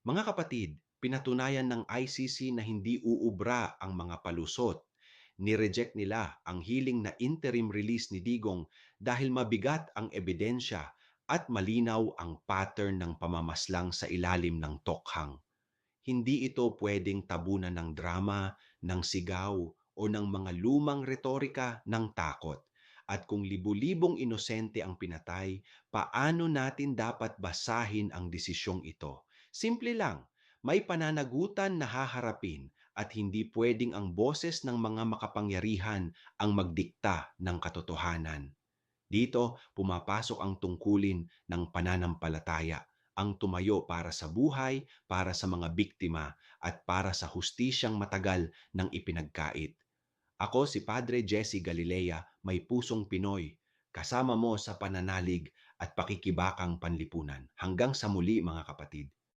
Mga kapatid, pinatunayan ng ICC na hindi uubra ang mga palusot. Nireject nila ang hiling na interim release ni Digong dahil mabigat ang ebidensya at malinaw ang pattern ng pamamaslang sa ilalim ng tokhang. Hindi ito pwedeng tabunan ng drama, ng sigaw, o ng mga lumang retorika ng takot. At kung libu-libong inosente ang pinatay, paano natin dapat basahin ang desisyong ito? Simple lang, may pananagutan na haharapin at hindi pwedeng ang boses ng mga makapangyarihan ang magdikta ng katotohanan. Dito, pumapasok ang tungkulin ng pananampalataya, ang tumayo para sa buhay, para sa mga biktima, at para sa hustisyang matagal ng ipinagkait. Ako si Padre Jesse Galilea, may pusong Pinoy. Kasama mo sa pananalig at pakikibakang panlipunan. Hanggang sa muli mga kapatid.